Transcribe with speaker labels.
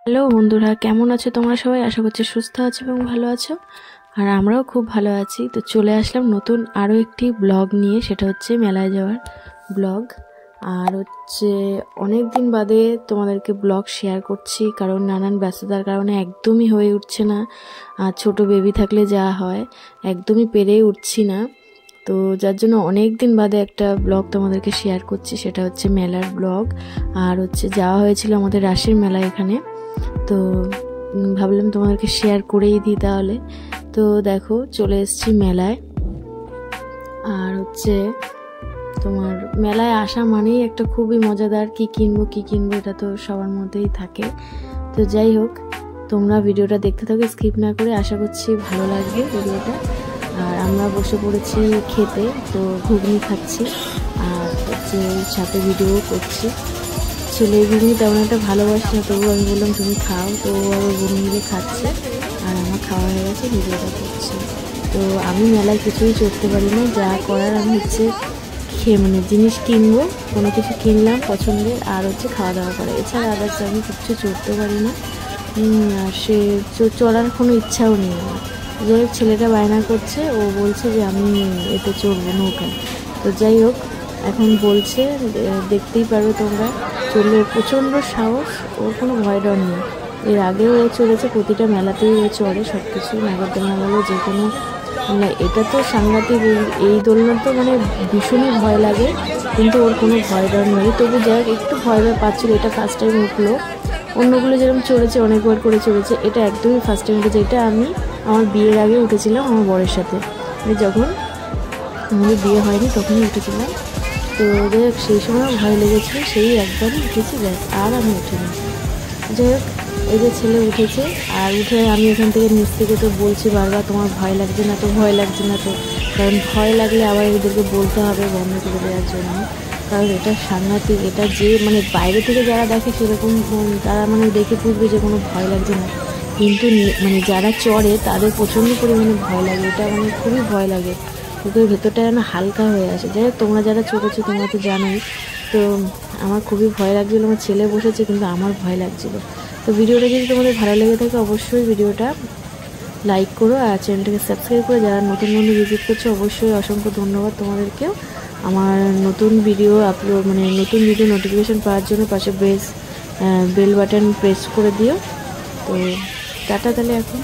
Speaker 1: Hello বন্ধুরা, কেমন আছো তোমরা সবাই? আশা করছি সুস্থ আছো এবং ভালো আছো। আর আমরাও খুব ভালো আছি। তো চলে আসলাম নতুন আরও একটি ব্লগ নিয়ে, সেটা হচ্ছে মেলায় যাওয়ার ব্লগ। আর হচ্ছে অনেক দিন বাদে তোমাদেরকে ব্লগ শেয়ার করছি, কারণ নানান ব্যস্ততার কারণে একদমই হয়ে উঠছে না। আর ছোট বেবি থাকলে যা হয়, একদমই পেরেই উঠছি না। তো যার জন্য অনেক দিন বাদে একটা ব্লগ তোমাদেরকে শেয়ার করছি, সেটা হচ্ছে মেলার ব্লগ। আর হচ্ছে যাওয়া হয়েছিল আমাদের রাসের মেলা এখানে। তো ভাবলাম তোমাদেরকে শেয়ার করেই দিই তাহলে। তো দেখো, চলে এসেছি মেলায়। আর হচ্ছে তোমার মেলায় আসা মানেই একটা খুবই মজাদার, কি কিনবো এটা তো সবার মধ্যেই থাকে। তো যাই হোক, তোমরা ভিডিওটা দেখতে থাকো স্কিপ না করে, আশা করছি ভালো লাগবে ভিডিওটা। আর আমরা বসে পড়েছি খেতে, তো ঘুগনি খাচ্ছি আর হচ্ছে সাথে ভিডিও করছি। ছেলে ঘুগনি তেমন একটা ভালোবাসে না, তবু আমি বললাম তুমি খাও। তো আবার বোন মিলে খাচ্ছে আর আমার খাওয়া হয়ে গেছে, ভিডিওটা করছি। তো আমি মেলায় কিছুই চড়তে পারি না, যা করার আমি হচ্ছে মানে জিনিস কিনবো, কোনো কিছু কিনলাম পছন্দের, আর হচ্ছে খাওয়া দাওয়া করা, এছাড়া আদার্স আমি কিছু চড়তে পারি না। আর সে চড়ার কোনো ইচ্ছাও নেই আমার। যাই হোক, ছেলেটা বায়না করছে, ও বলছে যে আমি এতে চড়বো নৌকায়। তো যাই হোক, এখন বলছে, দেখতেই পারবে তোমরা, চললে প্রচণ্ড সাহস, ওর কোনো ভয় ডর নেই। এর আগেও ও চলেছে, প্রতিটা মেলাতেই ও চড়ে, সব কিছু নাগরদোলনা বলো যে কোনো। মানে এটা তো সাংঘাতিক, এই দোলনা তো মানে ভীষণই ভয় লাগে, কিন্তু ওর কোনো ভয় ডর নেই। তবু যাই হোক, একটু ভয় পাচ্ছিল, এটা ফার্স্ট টাইম উঠলো। অন্যগুলো যেরকম চড়েছে, অনেকবার করে চড়েছে, এটা একদমই ফার্স্ট টাইম উঠেছে। এটা আমি আমার বিয়ের আগে উঠেছিলাম আমার বরের সাথে, যখন আমাদের বিয়ে হয়নি তখনই উঠেছিলাম। তো যাই হোক, সেই সময় ভয় লেগেছিল, সেই একবারই উঠেছি, ব্যাস, আর আমি উঠিনি। যাই হোক, এই যে ছেলে উঠেছে, আর উঠে আমি এখান থেকে নিচ থেকে তো বলছি বারবার, তোমার ভয় লাগছে না তো, ভয় লাগছে না তো। কারণ ভয় লাগলে আবার এদেরকে বলতে হবে বন্ধ করে দেওয়ার জন্য, কারণ এটা সাংঘাতিক। এটা যে মানে বাইরে থেকে যারা দেখে সেরকম তারা মানে দেখে বুঝবে যে কোনো ভয় লাগছে না, কিন্তু মানে যারা চড়ে তাদের প্রচণ্ড পরিমাণে ভয় লাগে। এটা মানে খুবই ভয় লাগে, বুকের ভেতরটা যেন হালকা হয়ে আসে। যাই হোক, তোমরা যারা চড়েছো তোমরা তো জানোই। তো আমার খুবই ভয় লাগছিলো, আমার ছেলে বসেছে কিন্তু আমার ভয় লাগছিলো। তো ভিডিওটা যদি তোমাদের ভালো লেগে থাকে, অবশ্যই ভিডিওটা লাইক করো, আর চ্যানেলটাকে সাবস্ক্রাইব করে যারা নতুন বন্ধু ভিজিট করছো, অবশ্যই অসংখ্য ধন্যবাদ তোমাদেরকেও। আমার নতুন ভিডিও আপলোড মানে নতুন ভিডিও নোটিফিকেশান পাওয়ার জন্য পাশে বেল বাটন প্রেস করে দিও। তো টাটা তাহলে এখন।